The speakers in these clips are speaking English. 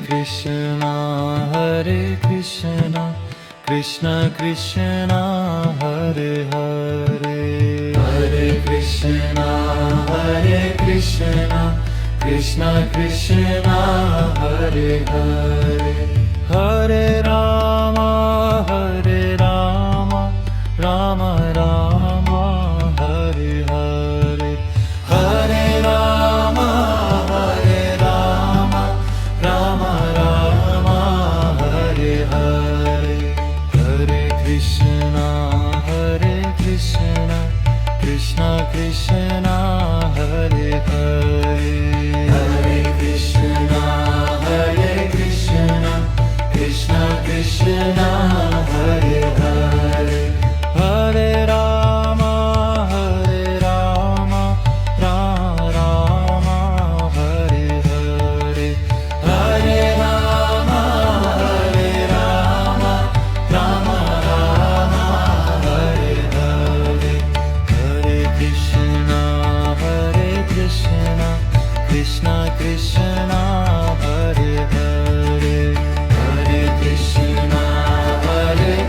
Krishna, Hare Krishna, Krishna Krishna, Hare Hare, Hare Krishna, Hare Krishna, Krishna Krishna, Hare Hare, Hare Rama, Hare Rama, Rama Rama, Hare Hare, Hare Rama, Hare Rama, Rama Rama, Hare Hare, Hare Krishna, Krishna Krishna, Hare Hare, Hare Krishna, Krishna Krishna, Hare Hare, Hare Rama, Rama Rama, Hare Hare, Hare Rama, Rama Rama, Hare Hare, Hare Krishna, Krishna Krishna, Hare Hare, Hare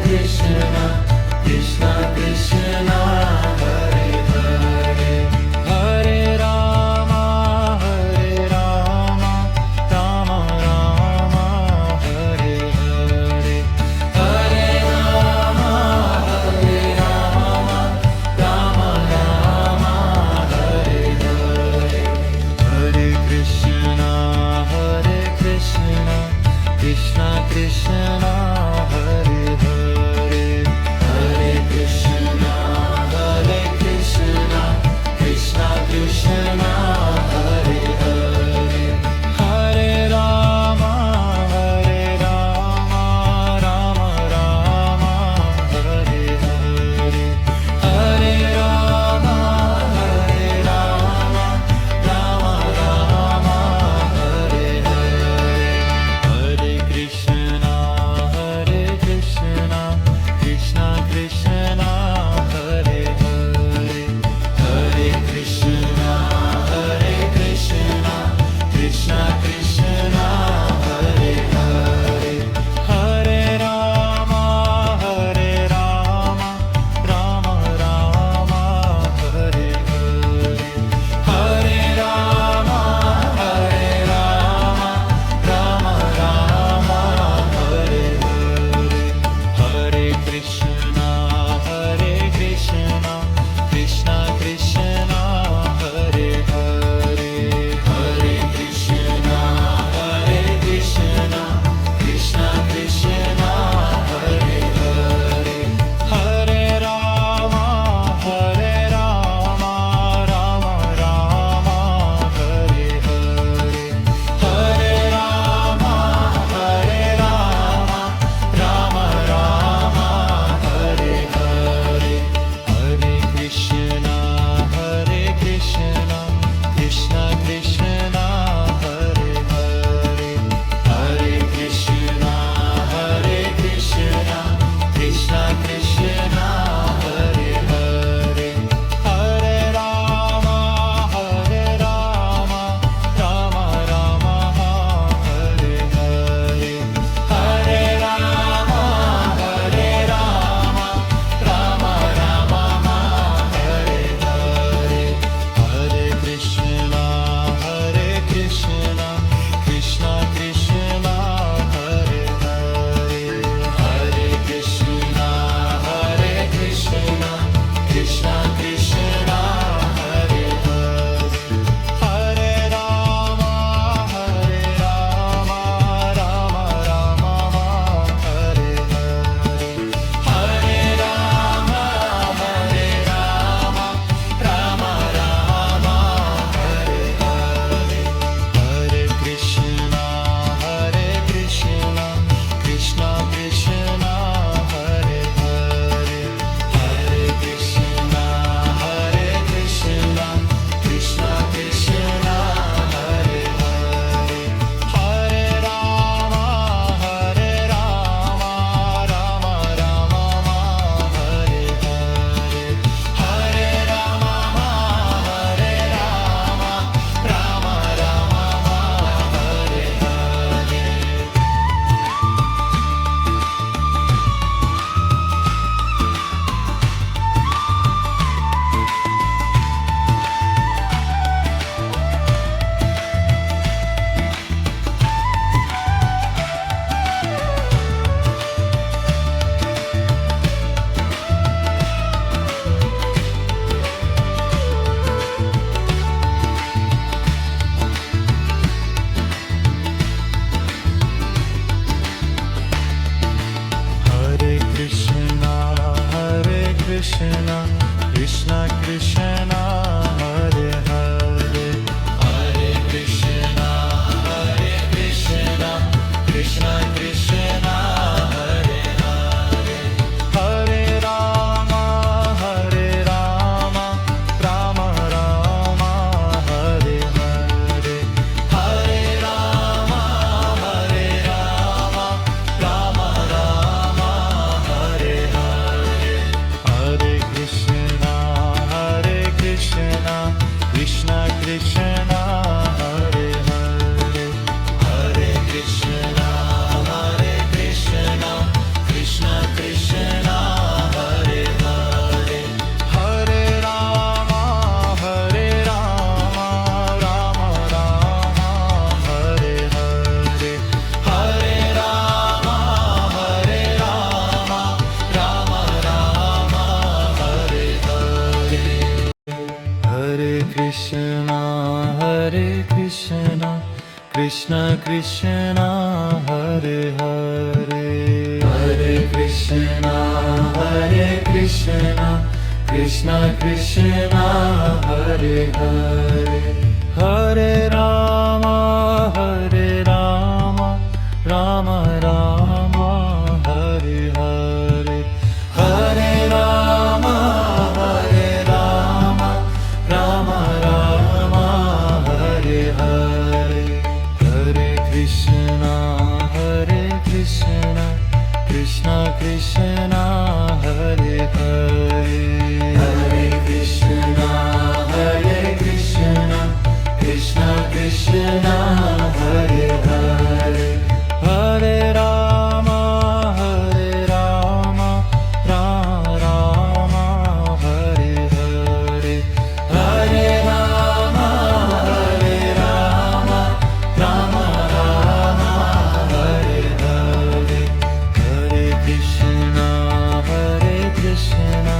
Krishna, Krishna Krishna, Hare Hare, Hare Rama, Rama Rama, Hare Hare, Hare Rama, Rama Rama, Hare Hare, Hare Krishna, Krishna Krishna, Hare Hare, Hare Krishna, Krishna Krishna, Hare Hare, Hare Rama, Rama Rama, Hare Hare, Hare Rama, Rama Rama, Hare Hare, Hare Krishna, Krishna Krishna, Hare Hare, Hare Krishna, Krishna Krishna, Hare Hare, Hare Rama, Rama Rama, Hare Hare, Hare Rama, Rama Rama, Hare Hare, Hare Krishna, Krishna Krishna, Hare Hare, Hare Krishna, Krishna Hare Hare Hare Krishna Krishna Krishna Hare Hare Hare Rama Rama Rama Hare Hare Hare Rama Rama Rama Hare Hare Hare Krishna Krishna Krishna Hare Hare Hare Krishna Krishna Krishna Hare Hare Hare Rama Rama Rama Hare Hare Hare Rama Rama Rama Hare Hare Hare Krishna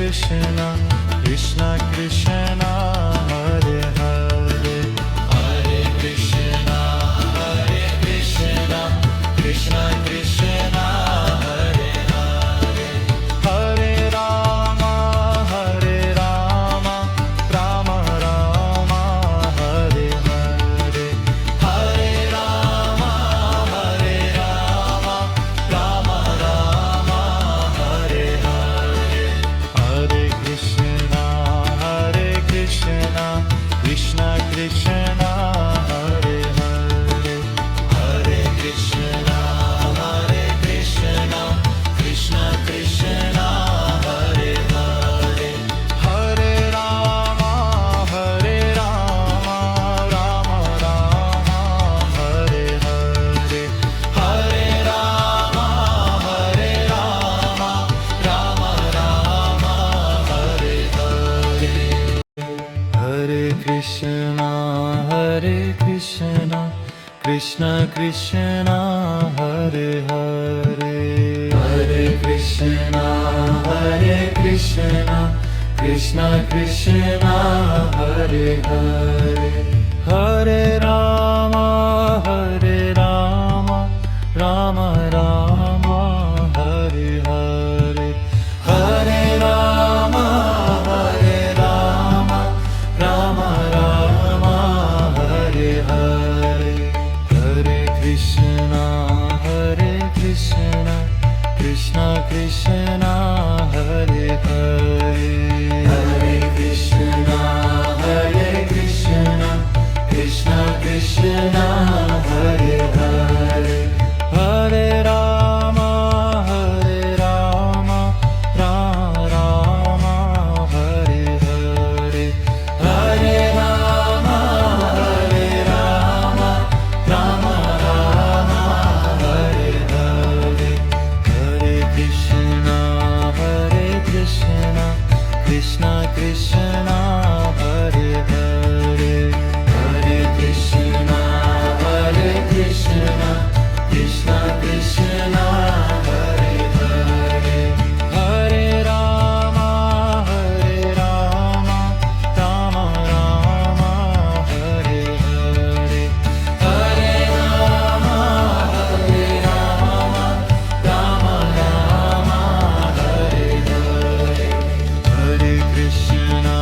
Krishna, Krishna Krishna, Hare Hare, Hare Krishna, Hare Krishna, Krishna Krishna, Hare Hare, Hare Rama, Hare Rama, Rama Rama, Hare Hare, Hare Rama, Hare Rama, Rama Rama, Hare Hare, Hare Krishna, Krishna Krishna, Hare Hare, Hare Krishna, Krishna Krishna, Hare Hare, Hare Rama, Rama Rama, Hare Hare, Hare Rama, Rama Rama, Hare Hare. Hare Krishna, Krishna Krishna, Hare Hare, Hare Krishna, Krishna Krishna, Hare Hare, Hare Rama, Rama Rama, Hare Hare, Hare Rama, Rama Rama, Hare Hare, Hare Krishna, Krishna Krishna, Hare Hare, Hare Krishna, Krishna Krishna, Hare Hare, Hare Rama, Rama Rama, Hare Hare, Hare Rama, Rama Rama, Hare Hare, Hare Krishna, Krishna Krishna, Hare Hare, Hare Krishna, Krishna Krishna, Hare Hare, Hare Rama, Rama Rama, Hare Hare, Hare Rama, Rama Rama, Hare Hare, Hare Krishna,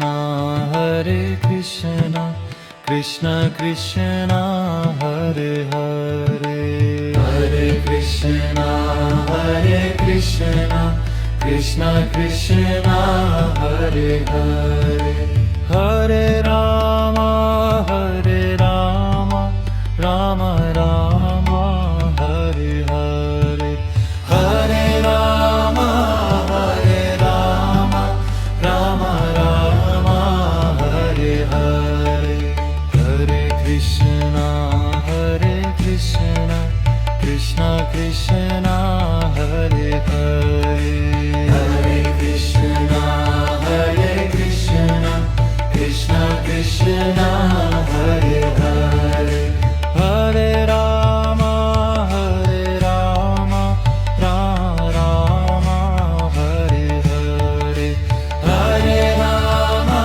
Hare Krishna, Krishna Krishna, Hare Hare, Hare Krishna, Krishna Krishna, Hare Hare, Hare Rama, Rama Rama, Hare Hare, Hare Rama, Rama Rama, Hare Hare, Hare Krishna, Krishna Krishna, Hare Hare, Hare Krishna, Krishna Krishna, Hare Hare, Hare Rama, Rama Rama, Hare Hare, Hare Rama,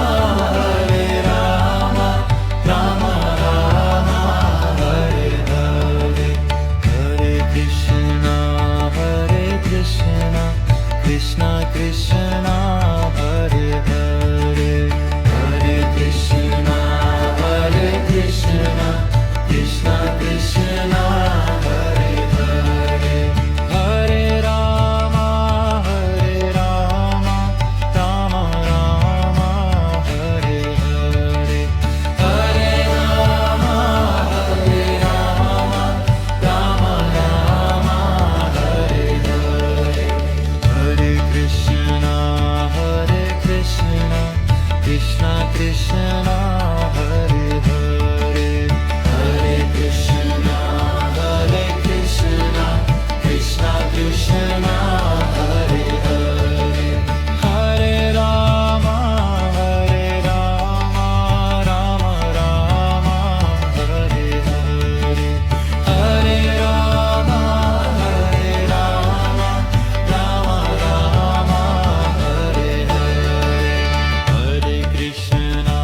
Rama Rama, Hare Hare, Hare Krishna, Krishna Krishna, Hare Hare, Hare Krishna, Krishna Krishna, Hare Hare, Hare Rama, Rama Rama, Hare Hare, Hare Rama, Rama Rama, Hare Hare, Hare Krishna, Krishna Krishna, Hare Hare, Hare Krishna, Krishna Krishna, Hare Hare, Hare Rama, Rama Rama, Hare Hare, Hare Rama, Rama Rama, Hare Hare, Hare Krishna,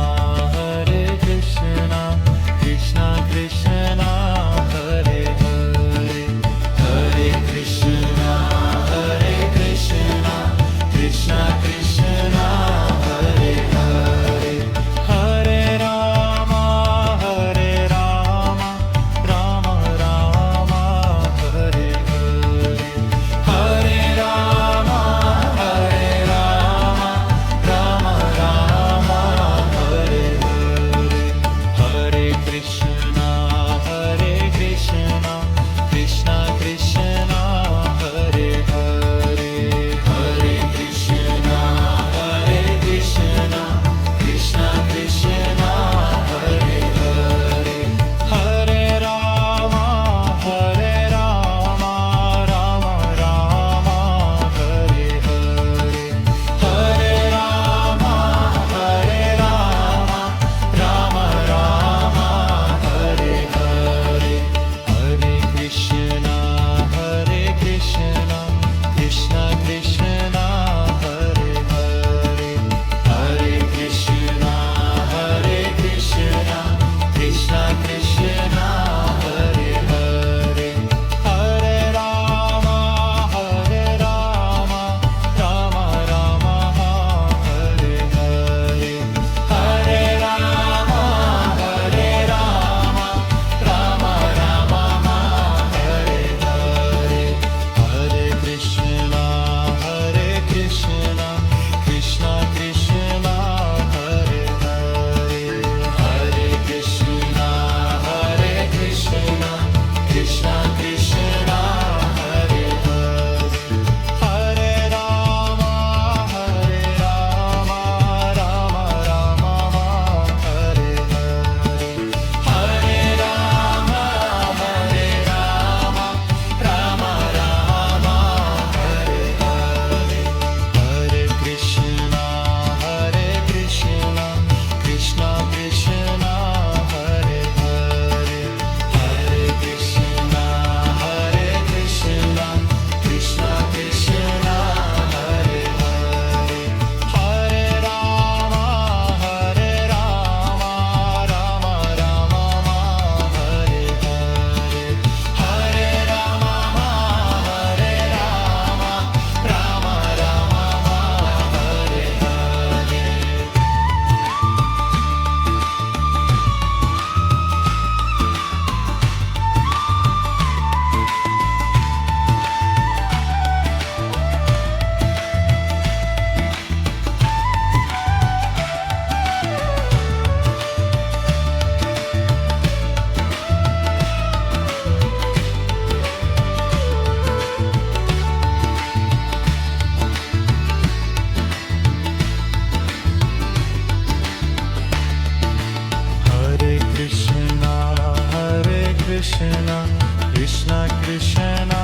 Krishna Krishna Krishna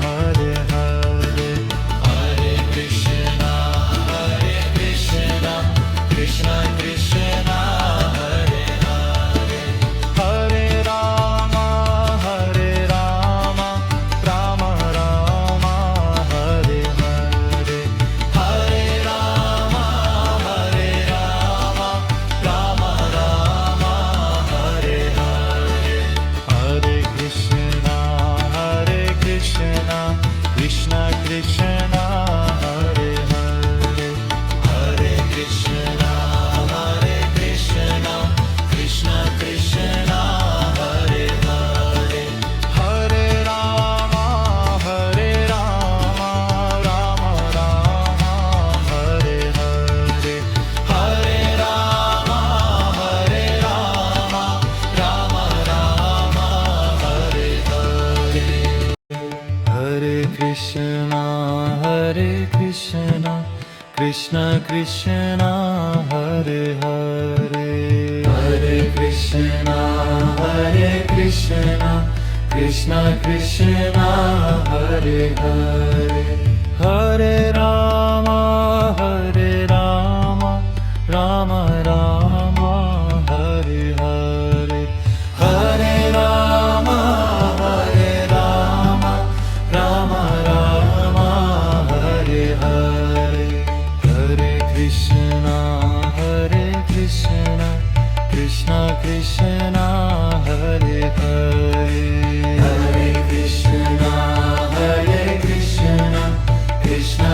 Hare Hare Hare Krishna Krishna Krishna Hare Hare Hare Rama Rama Rama Hare Hare Hare Rama Rama Rama Hare Hare Hare Krishna Krishna Krishna Hare Hare Hare Krishna Krishna Krishna Hare Hare Hare Rama Rama Rama Hare Hare Hare Rama Rama Rama Hare Hare Hare Krishna Krishna Krishna Hare Hare Hare Krishna Krishna Krishna Hare Hare Hare Rama Rama Rama Hare Hare Hare Rama Rama Rama Hare Hare Hare Krishna Krishna Krishna Hare Hare Hare Krishna Krishna Krishna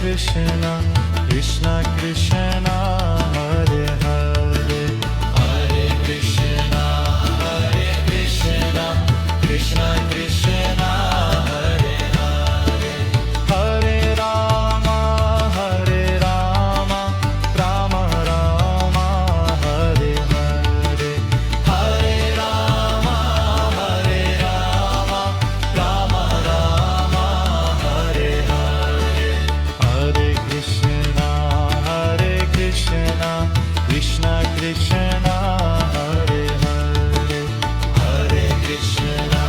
Krishna Krishna Krishna Hare Hare Hare Krishna Krishna Krishna Hare Hare Hare Rama Rama Rama Hare Hare Hare Rama Rama Rama Hare Hare Hare Krishna Krishna Krishna Hare Hare Hare Krishna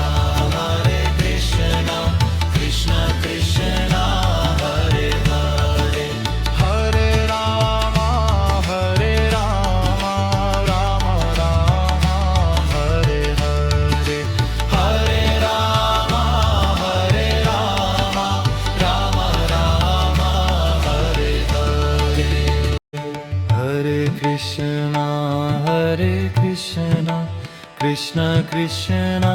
Krishna Krishna Hare Hare Hare Rama Rama Rama Hare Hare Hare Rama Rama Rama Hare Hare Hare Krishna Krishna Krishna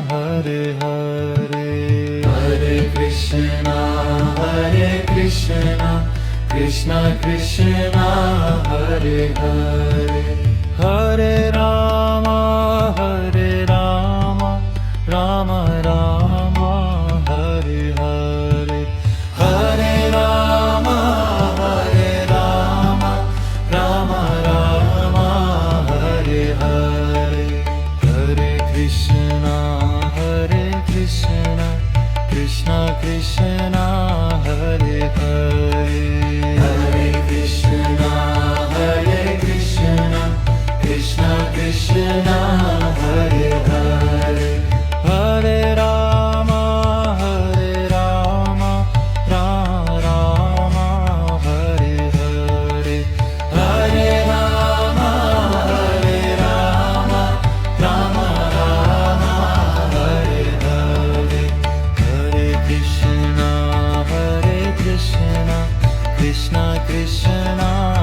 Hare Hare Hare Krishna Krishna Krishna Hare Hare Hare Rama Rama Rama Hare Hare Hare Rama Rama Rama Hare Hare Hare Krishna Krishna Krishna Hare Hare Hare Krishna Krishna Krishna Hare Hare Hare Rama Rama Hare Hare Hare Rama Rama Hare Hare Hare Krishna Krishna Krishna